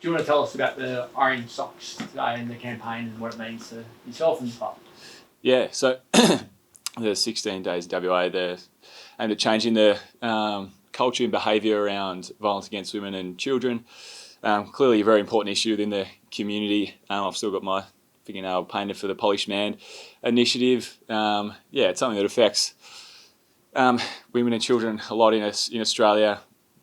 Do you want to tell us about the Orange Socks today and the campaign and what it means to yourself and the club? Yeah, so the 16 days WA, they're aimed at changing the culture and behaviour around violence against women and children. Clearly a very important issue within the community. I've still got my fingernail painted for the Polished Man initiative. It's something that affects women and children a lot in Australia.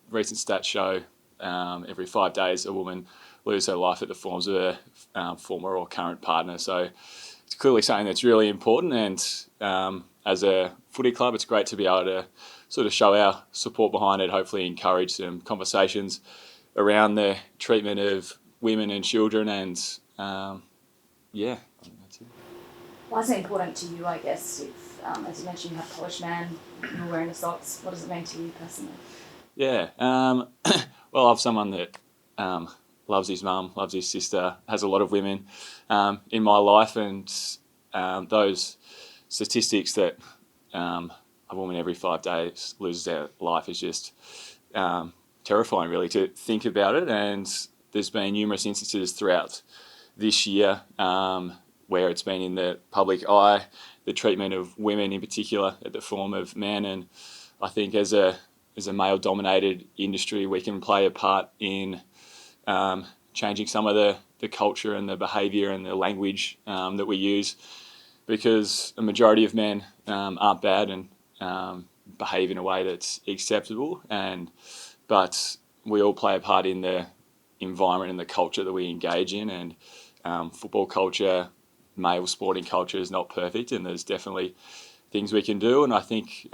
Recent stats show every 5 days a woman loses her life at the hands of a former or current partner. So it's clearly something that's really important, and as a footy club, it's great to be able to sort of show our support behind it, hopefully encourage some conversations around the treatment of women and children, and I think that's it. Why is it important to you, I guess, if, as you mentioned, you have Polished Man, you're wearing the socks, what does it mean to you personally? Yeah, well, I'm someone that loves his mum, loves his sister, has a lot of women in my life, and those statistics that a woman every 5 days loses their life is just terrifying, really, to think about it. And there's been numerous instances throughout this year where it's been in the public eye, the treatment of women in particular at the form of men. And I think as a male-dominated industry, we can play a part in changing some of the culture and the behaviour and the language that we use, because a majority of men aren't bad and behave in a way that's acceptable, but we all play a part in the environment and the culture that we engage in, and football culture, male sporting culture is not perfect, and there's definitely things we can do, and I think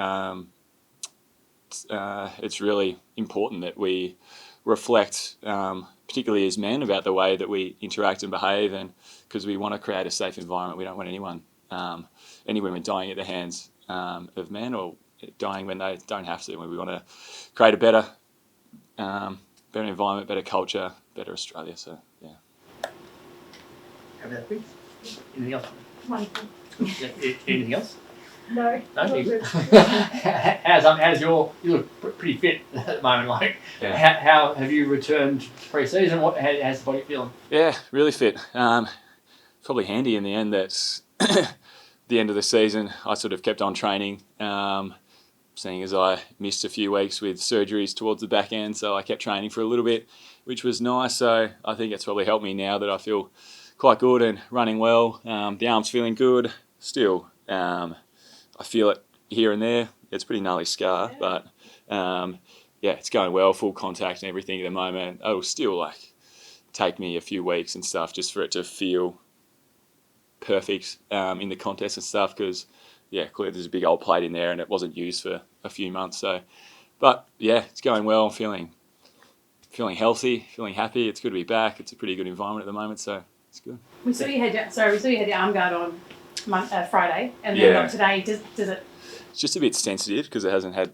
it's really important that we reflect, particularly as men, about the way that we interact and behave, and because we want to create a safe environment. We don't want any women dying at the hands of men, or dying when they don't have to. We want to create a better environment, better culture, better Australia. So yeah. Have that, please. Anything else? Wonderful. Anything else? No. No. How's you look pretty fit at the moment. Like, Yeah. how have you returned pre-season? How's the body feeling? Yeah, really fit. Probably handy in the end that the end of the season I sort of kept on training, seeing as I missed a few weeks with surgeries towards the back end, so I kept training for a little bit, which was nice. So I think it's probably helped me now that I feel quite good and running well. The arm's feeling good. Still, I feel it here and there. It's a pretty gnarly scar, but it's going well, full contact and everything at the moment. It'll still take me a few weeks and stuff just for it to feel perfect in the contest and stuff, because clearly there's a big old plate in there and it wasn't used for a few months. So, but it's going well. I'm feeling healthy, feeling happy. It's good to be back. It's a pretty good environment at the moment, so it's good. We saw you had your arm guard on Friday, and then not today. Does it? It's just a bit sensitive because it hasn't had,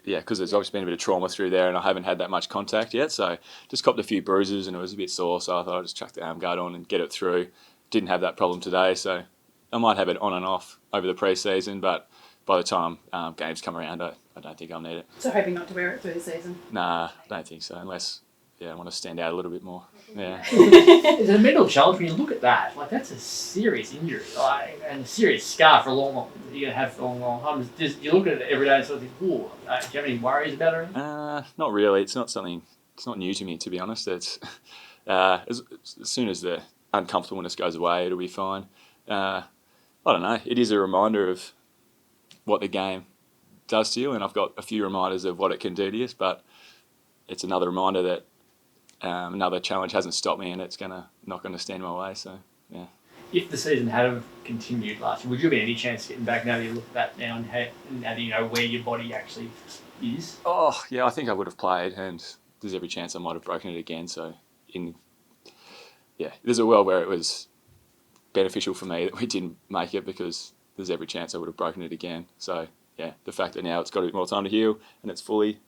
because there's obviously been a bit of trauma through there, and I haven't had that much contact yet. So just copped a few bruises and it was a bit sore. So I thought I'd just chuck the arm guard on and get it through. Didn't have that problem today, so I might have it on and off over the pre-season, but by the time games come around, I don't think I'll need it. So hoping not to wear it through the season? Nah, I don't think so, unless I want to stand out a little bit more. Yeah. It's a mental challenge when you look at that. Like, that's a serious injury, and a serious scar for a long you're going to have for a long time. You look at it every day and sort of think, ooh, do you have any worries about it? Not really. It's not new to me, to be honest. It's as soon as the uncomfortableness goes away, it'll be fine. I don't know. It is a reminder of what the game does to you, and I've got a few reminders of what it can do to you, but it's another reminder that another challenge hasn't stopped me, and it's not going to stand in my way. So, yeah. If the season had have continued last year, would you have any chance of getting back now that you look at that now and now that you know where your body actually is? Oh, yeah, I think I would have played, and there's every chance I might have broken it again. So, there's a world where it was beneficial for me that we didn't make it, because there's every chance I would have broken it again. So, the fact that now it's got a bit more time to heal and it's fully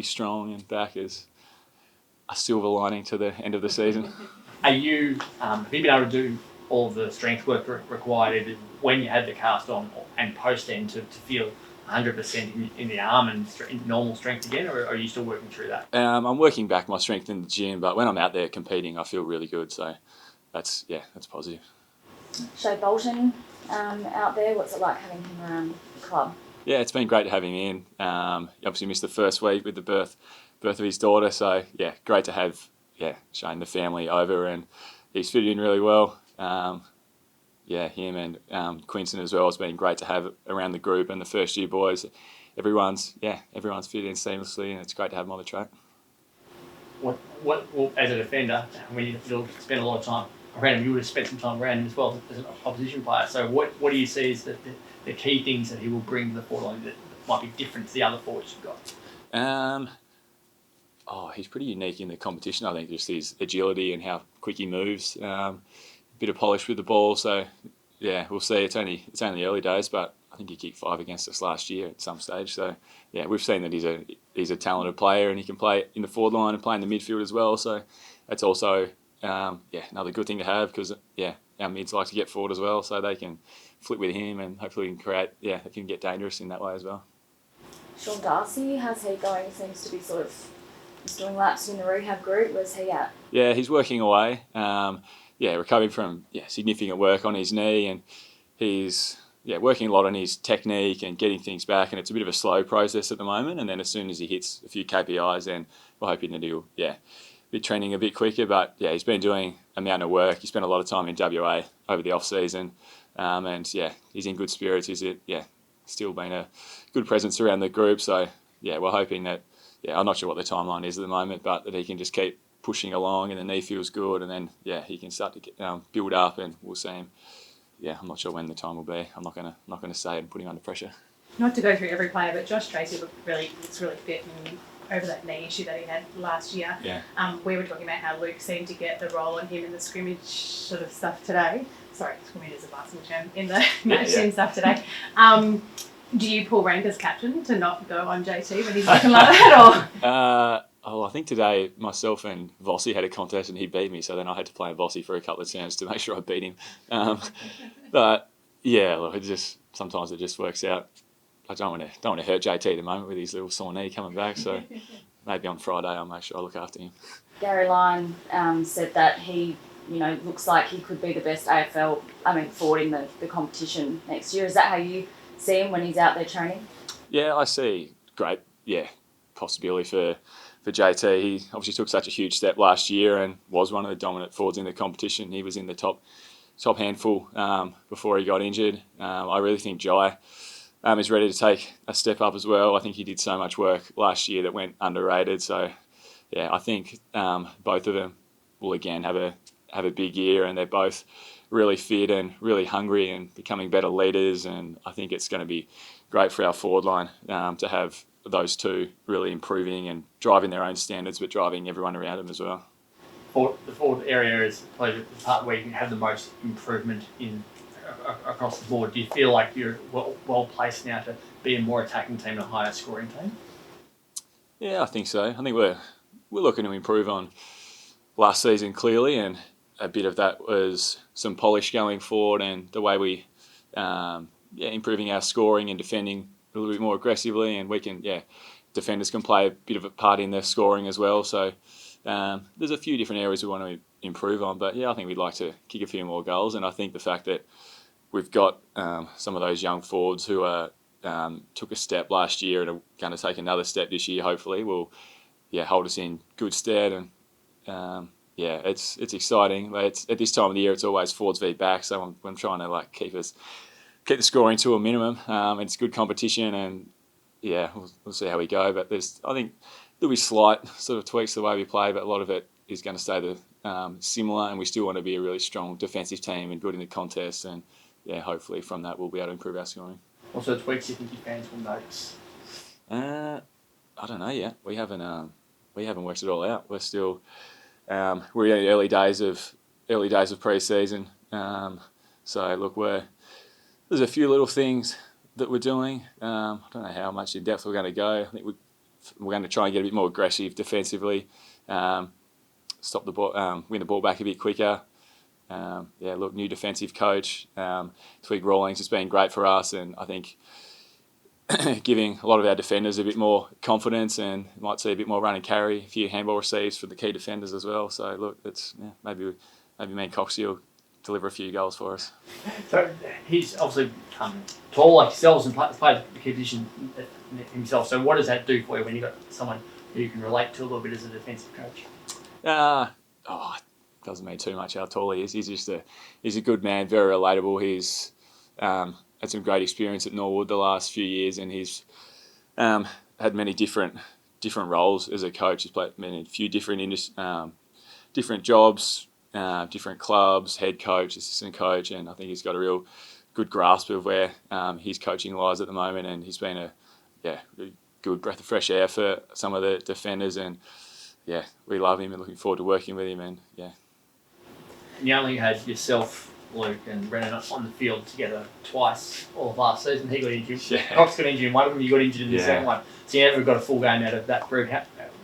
strong and back is a silver lining to the end of the season. Have you been able to do all the strength work required when you had the cast on and post then to feel 100% in the arm and in normal strength again, or are you still working through that? I'm working back my strength in the gym, but when I'm out there competing, I feel really good. So that's positive. Shay Bolton out there, what's it like having him around the club? Yeah, it's been great to have him in. He obviously missed the first week with the birth of his daughter, so yeah, great to have Shane, the family over, and he's fitted in really well. Him and Quinton as well has been great to have around the group and the first year boys. Everyone's fit in seamlessly, and it's great to have them on the track. Well, as a defender, when you spend a lot of time around him, you would have spent some time around him as well as an opposition player. So what do you see as the key things that he will bring to the forward line that might be different to the other forwards you've got? He's pretty unique in the competition. I think just his agility and how quick he moves. Bit of polish with the ball. So yeah, we'll see. It's only early days, but I think he kicked 5 against us last year at some stage. So yeah, we've seen that he's a talented player and he can play in the forward line and play in the midfield as well. So that's also another good thing to have because our mids like to get forward as well, so they can flip with him and hopefully they can get dangerous in that way as well. Sean Darcy, how's he going? Seems to be sort of doing laps in the rehab group. Where's he at? Yeah, he's working away. Recovering from significant work on his knee, and he's working a lot on his technique and getting things back, and it's a bit of a slow process at the moment, and then as soon as he hits a few KPIs, then we're hoping that he'll be trending a bit quicker. But he's been doing a amount of work. He spent a lot of time in WA over the off season, and he's in good spirits. He's still been a good presence around the group. So we're hoping that I'm not sure what the timeline is at the moment, but that he can just keep pushing along and the knee feels good, and then he can start to build up, and we'll see him. I'm not sure when the time will be. I'm not gonna say it and putting him under pressure. Not to go through every player, but Josh Tracy looks really fit and over that knee issue that he had last year. Yeah. We were talking about how Luke seemed to get the role on him in the scrimmage sort of stuff today. Sorry, scrimmage is a basketball term. In the match team stuff today. Do you pull rank as captain to not go on JT when he's looking like that, or? I think today myself and Vossi had a contest and he beat me, so then I had to play Vossi for a couple of turns to make sure I beat him. But sometimes it just works out. I don't want to hurt JT at the moment with his little sore knee coming back, so maybe on Friday I'll make sure I look after him. Gary Lyon said that he looks like he could be the best forward in the competition next year. Is that how you see him when he's out there training? Yeah, I see great possibility for JT. He obviously took such a huge step last year and was one of the dominant forwards in the competition. He was in the top handful before he got injured. I really think Jai is ready to take a step up as well. I think he did so much work last year that went underrated. So I think both of them will again have a big year, and they're both really fit and really hungry and becoming better leaders, and I think it's going to be great for our forward line to have those two really improving and driving their own standards, but driving everyone around them as well. The forward area is probably the part where you can have the most improvement across the board. Do you feel like you're well placed now to be a more attacking team and a higher scoring team? Yeah, I think so. I think we're looking to improve on last season clearly, and a bit of that was some polish going forward and the way we improving our scoring and defending a little bit more aggressively, and we can defenders can play a bit of a part in their scoring as well. So there's a few different areas we want to improve on, but I think we'd like to kick a few more goals, and I think the fact that we've got some of those young forwards who took a step last year and are going to take another step this year hopefully will hold us in good stead, and it's exciting. At this time of the year it's always forwards v back, so I'm trying to keep the scoring to a minimum. It's good competition, and we'll see how we go. But I think there'll be slight sort of tweaks to the way we play, but a lot of it is going to stay similar, and we still want to be a really strong defensive team and good in the contest, and hopefully from that we'll be able to improve our scoring. What sort of tweaks do you think your fans will notice? I don't know yet. We haven't worked it all out. We're still we're in the early days of pre-season. So look, there's a few little things that we're doing. I don't know how much in depth we're going to go. I think we're going to try and get a bit more aggressive defensively. Stop the ball, win the ball back a bit quicker. New defensive coach, Twig Rawlings has been great for us, and I think giving a lot of our defenders a bit more confidence, and might see a bit more run and carry, a few handball receives for the key defenders as well. So look, it's maybe me and Coxie will deliver a few goals for us. So he's obviously tall like yourselves and played the key position himself. So what does that do for you when you've got someone who you can relate to a little bit as a defensive coach? It doesn't mean too much how tall he is. He's a good man, very relatable. He's had some great experience at Norwood the last few years, and he's had many different roles as a coach. He's played a few different jobs, different clubs, head coach, assistant coach, and I think he's got a real good grasp of where his coaching lies at the moment, and he's been a really good breath of fresh air for some of the defenders, and we love him and looking forward to working with him. And You only had yourself, Luke, and Brennan on the field together twice all of last season. He got injured. Yeah. Cox got injured in one of them. You got injured in the Yeah. second one. So you never got a full game out of that group.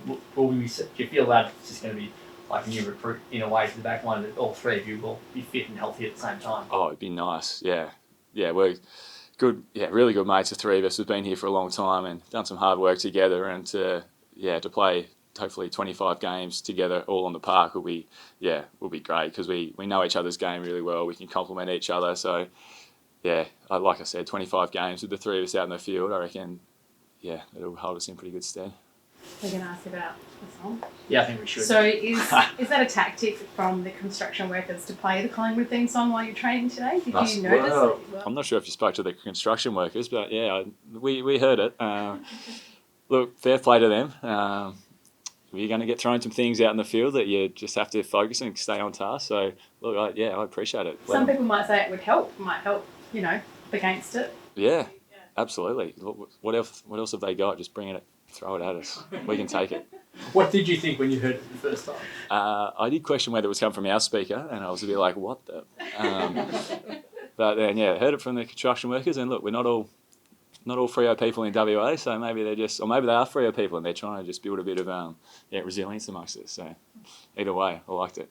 Do you feel that it's just going to be like a new recruit in a way to the back line, that all three of you will be fit and healthy at the same time? Oh, it'd be nice. Yeah, we're good. Yeah, really good mates. The three of us have been here for a long time and done some hard work together, and to play hopefully 25 games together all on the park will be great, because we know each other's game really well. We can complement each other. So like I said, 25 games with the three of us out in the field, I reckon it'll hold us in pretty good stead. We're going to ask about the song. Yeah, I think we should. So is that a tactic from the construction workers to play the Collingwood theme song while you're training today? Did you notice? Well, I'm not sure if you spoke to the construction workers, but we heard it. Look, fair play to them. You're going to get thrown some things out in the field that you just have to focus and stay on task. So, look, I appreciate it. Some people might say it might help, against it. Yeah, absolutely. What else have they got? Just bring it, throw it at us. We can take it. What did you think when you heard it the first time? I did question whether it was coming from our speaker, and I was a bit like, what the? But then, heard it from the construction workers, and look, we're not all Freo people in WA, so maybe they are Freo people and they're trying to just build a bit of resilience amongst us. So either way, I liked it.